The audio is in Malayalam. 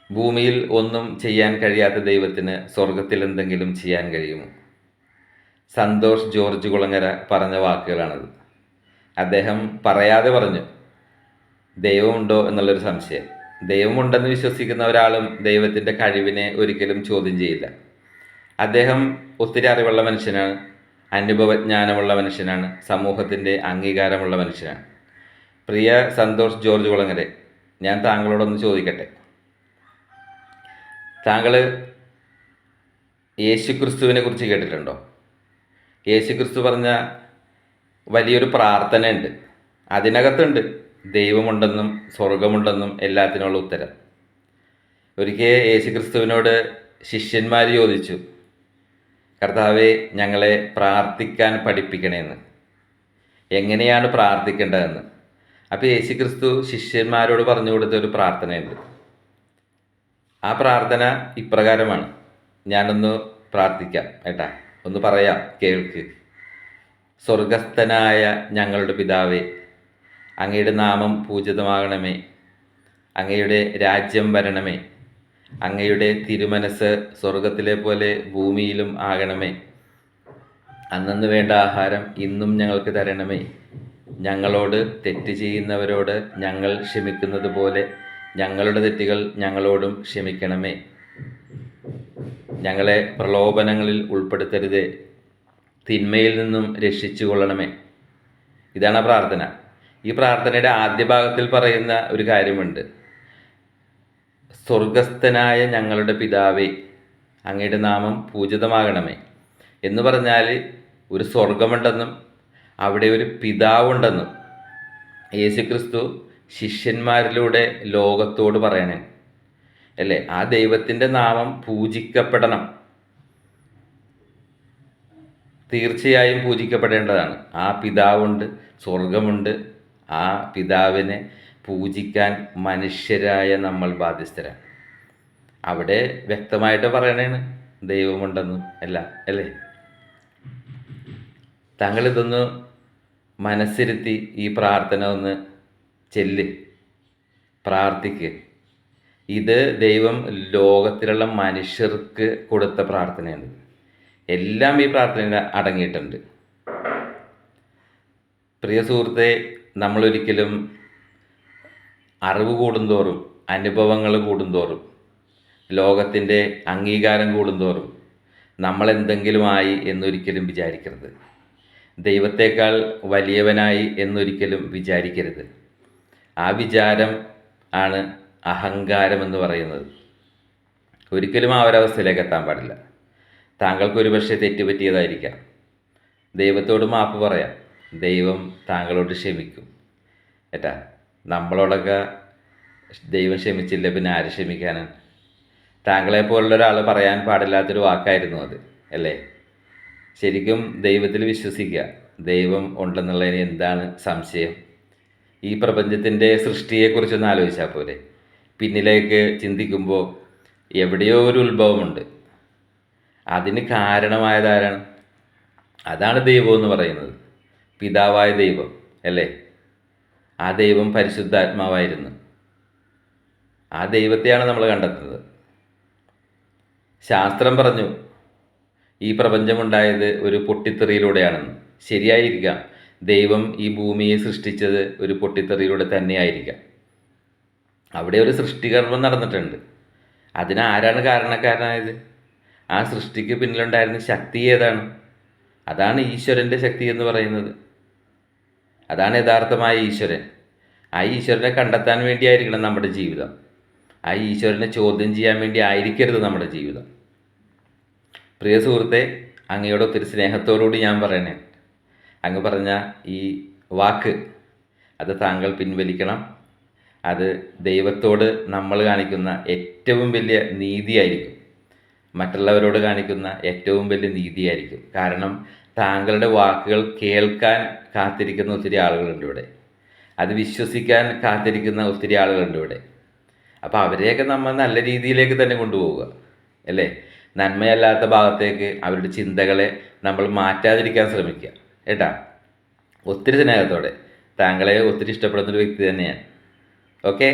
ഭൂമിയിൽ ഒന്നും ചെയ്യാൻ കഴിയാത്ത ദൈവത്തിന് സ്വർഗത്തിൽ എന്തെങ്കിലും ചെയ്യാൻ കഴിയുമോ? സന്തോഷ് ജോർജ് കുളങ്ങര പറഞ്ഞ വാക്കുകളാണത്. അദ്ദേഹം പറയാതെ പറഞ്ഞു, ദൈവമുണ്ടോ എന്നുള്ളൊരു സംശയം. ദൈവമുണ്ടെന്ന് വിശ്വസിക്കുന്ന ഒരാളും ദൈവത്തിൻ്റെ കഴിവിനെ ഒരിക്കലും ചോദ്യം ചെയ്യില്ല. അദ്ദേഹം ഒത്തിരി അറിവുള്ള മനുഷ്യനാണ്, അനുഭവജ്ഞാനമുള്ള മനുഷ്യനാണ്, സമൂഹത്തിൻ്റെ അംഗീകാരമുള്ള മനുഷ്യനാണ്. പ്രിയ സന്തോഷ് ജോർജ് കുളങ്ങരെ, ഞാൻ താങ്കളോടൊന്ന് ചോദിക്കട്ടെ. താങ്കൾ യേശുക്രിസ്തുവിനെ കുറിച്ച് കേട്ടിട്ടുണ്ടോ? യേശുക്രിസ്തു പറഞ്ഞ വലിയൊരു പ്രാർത്ഥനയുണ്ട്. അതിനകത്തുണ്ട് ദൈവമുണ്ടെന്നും സ്വർഗമുണ്ടെന്നും എല്ലാത്തിനുള്ള ഉത്തരം. ഒരിക്കൽ യേശുക്രിസ്തുവിനോട് ശിഷ്യന്മാർ ചോദിച്ചു, കർത്താവെ, ഞങ്ങളെ പ്രാർത്ഥിക്കാൻ പഠിപ്പിക്കണേന്ന്, എങ്ങനെയാണ് പ്രാർത്ഥിക്കേണ്ടതെന്ന്. അപ്പോൾ യേശുക്രിസ്തു ശിഷ്യന്മാരോട് പറഞ്ഞു കൊടുത്ത ഒരു പ്രാർത്ഥനയുണ്ട്. ആ പ്രാർത്ഥന ഇപ്രകാരമാണ്. ഞാനൊന്ന് പ്രാർത്ഥിക്കാം ഏട്ടാ, ഒന്ന് പറയാം, കേൾക്ക്. സ്വർഗസ്ഥനായ ഞങ്ങളുടെ പിതാവേ, അങ്ങയുടെ നാമം പൂജിതമാകണമേ, അങ്ങയുടെ രാജ്യം വരണമേ, അങ്ങയുടെ തിരുമനസ് സ്വർഗത്തിലെ പോലെ ഭൂമിയിലും ആകണമേ. അന്നന്ന് വേണ്ട ആഹാരം ഇന്നും ഞങ്ങൾക്ക് തരണമേ. ഞങ്ങളോട് തെറ്റ് ചെയ്യുന്നവരോട് ഞങ്ങൾ ക്ഷമിക്കുന്നത് പോലെ ഞങ്ങളുടെ തെറ്റുകൾ ഞങ്ങളോടും ക്ഷമിക്കണമേ. ഞങ്ങളെ പ്രലോഭനങ്ങളിൽ ഉൾപ്പെടുത്തരുതേ, തിന്മയിൽ നിന്നും രക്ഷിച്ചു കൊള്ളണമേ. ഇതാണ് പ്രാർത്ഥന. ഈ പ്രാർത്ഥനയുടെ ആദ്യ ഭാഗത്തിൽ പറയുന്ന ഒരു കാര്യമുണ്ട്. സ്വർഗസ്ഥനായ ഞങ്ങളുടെ പിതാവേ, അങ്ങയുടെ നാമം പൂജിതമാകണമേ എന്ന് പറഞ്ഞാൽ ഒരു സ്വർഗമുണ്ടെന്നും അവിടെ ഒരു പിതാവുണ്ടെന്നും യേശുക്രിസ്തു ശിഷ്യന്മാരിലൂടെ ലോകത്തോട് പറയണേ അല്ലേ? ആ ദൈവത്തിൻ്റെ നാമം പൂജിക്കപ്പെടണം, തീർച്ചയായും പൂജിക്കപ്പെടേണ്ടതാണ്. ആ പിതാവുണ്ട്, സ്വർഗമുണ്ട്. ആ പിതാവിനെ പൂജിക്കാൻ മനുഷ്യരായ നമ്മൾ ബാധ്യസ്ഥരാണ്. അവിടെ വ്യക്തമായിട്ട് പറയണേണ് ദൈവമുണ്ടെന്നും എല്ലാം അല്ലേ? താങ്കൾ ഇതൊന്ന് മനസ്സിരുത്തി ഈ പ്രാർത്ഥന ഒന്ന് ചെല്ല്, പ്രാർത്ഥിക്ക്. ഇത് ദൈവം ലോകത്തിലുള്ള മനുഷ്യർക്ക് കൊടുത്ത പ്രാർത്ഥനയാണ്. എല്ലാം ഈ പ്രാർത്ഥനയിൽ അടങ്ങിയിട്ടുണ്ട്. പ്രിയ സുഹൃത്തെ, നമ്മളൊരിക്കലും അറിവ് കൂടുന്തോറും, അനുഭവങ്ങൾ കൂടുന്തോറും, ലോകത്തിൻ്റെ അംഗീകാരം കൂടുന്തോറും നമ്മളെന്തെങ്കിലുമായി എന്നൊരിക്കലും വിചാരിക്കരുത്. ദൈവത്തേക്കാൾ വലിയവനായി എന്നൊരിക്കലും വിചാരിക്കരുത്. ആ വിചാരം ആണ് അഹങ്കാരം എന്ന് പറയുന്നത്. ഒരിക്കലും ആ ഒരവസ്ഥയിലേക്ക് എത്താൻ പാടില്ല. താങ്കൾക്കൊരു പക്ഷേ തെറ്റുപറ്റിയതായിരിക്കാം. ദൈവത്തോട് മാപ്പ് പറയാം, ദൈവം താങ്കളോട് ക്ഷമിക്കും ഏട്ടാ. നമ്മളോടൊക്കെ ദൈവം ക്ഷമിച്ചില്ല, പിന്നെ ആര് ക്ഷമിക്കാനാണ്? താങ്കളെപ്പോലുള്ള ഒരാൾ പറയാൻ പാടില്ലാത്തൊരു വാക്കായിരുന്നു അത് അല്ലേ? ശരിക്കും ദൈവത്തിൽ വിശ്വസിക്കുക. ദൈവം ഉണ്ടെന്നുള്ളതിന് എന്താണ് സംശയം? ഈ പ്രപഞ്ചത്തിൻ്റെ സൃഷ്ടിയെക്കുറിച്ചൊന്ന് ആലോചിച്ചാൽ പോലെ. പിന്നിലേക്ക് ചിന്തിക്കുമ്പോൾ എവിടെയോ ഒരു ഉത്ഭവമുണ്ട്. അതിന് കാരണമായതാരാണ്? അതാണ് ദൈവം എന്ന് പറയുന്നത്, പിതാവായ ദൈവം അല്ലേ? ആ ദൈവം പരിശുദ്ധാത്മാവായിരുന്നു. ആ ദൈവത്തെയാണ് നമ്മൾ കണ്ടെത്തുന്നത്. ശാസ്ത്രം പറഞ്ഞു ഈ പ്രപഞ്ചമുണ്ടായത് ഒരു പൊട്ടിത്തെറിയിലൂടെയാണെന്ന്. ശരിയായിരിക്കാം, ദൈവം ഈ ഭൂമിയെ സൃഷ്ടിച്ചത് ഒരു പൊട്ടിത്തെറിയിലൂടെ തന്നെയായിരിക്കാം. അവിടെ ഒരു സൃഷ്ടികർമ്മം നടന്നിട്ടുണ്ട്. അതിന് ആരാണ് കാരണക്കാരനായത്? ആ സൃഷ്ടിക്ക് പിന്നിലുണ്ടായിരുന്ന ശക്തി ഏതാണ്? അതാണ് ഈശ്വരൻ്റെ ശക്തി എന്ന് പറയുന്നത്. അതാണ് യഥാർത്ഥമായ ഈശ്വരൻ. ആ ഈശ്വരനെ കണ്ടെത്താൻ വേണ്ടിയായിരിക്കണം നമ്മുടെ ജീവിതം. ആ ഈശ്വരനെ ചോദ്യം ചെയ്യാൻ വേണ്ടി ആയിരിക്കരുത് നമ്മുടെ ജീവിതം. പ്രിയ സുഹൃത്തെ, അങ്ങയോട് ഒത്തിരി സ്നേഹത്തോടുകൂടി ഞാൻ പറയണേ, അങ്ങ് പറഞ്ഞ ഈ വാക്ക് അത് താങ്കൾ പിൻവലിക്കണം. അത് ദൈവത്തോട് നമ്മൾ കാണിക്കുന്ന ഏറ്റവും വലിയ നീതിയായിരിക്കും, മറ്റുള്ളവരോട് കാണിക്കുന്ന ഏറ്റവും വലിയ നീതിയായിരിക്കും. കാരണം താങ്കളുടെ വാക്കുകൾ കേൾക്കാൻ കാത്തിരിക്കുന്ന ഒത്തിരി ആളുകളുണ്ട് ഇവിടെ, അത് വിശ്വസിക്കാൻ കാത്തിരിക്കുന്ന ഒത്തിരി ആളുകളുണ്ട് ഇവിടെ. അപ്പോൾ അവരെയൊക്കെ നമ്മൾ നല്ല രീതിയിലേക്ക് തന്നെ കൊണ്ടുപോവുക അല്ലേ? നന്മയല്ലാത്ത ഭാഗത്തേക്ക് അവരുടെ ചിന്തകളെ നമ്മൾ മാറ്റാതിരിക്കാൻ ശ്രമിക്കുക ഏട്ടാ. ഒത്തിരി സ്നേഹത്തോടെ, താങ്കളെ ഒത്തിരി ഇഷ്ടപ്പെടുന്നൊരു വ്യക്തി തന്നെയാണ്. ഓക്കെ.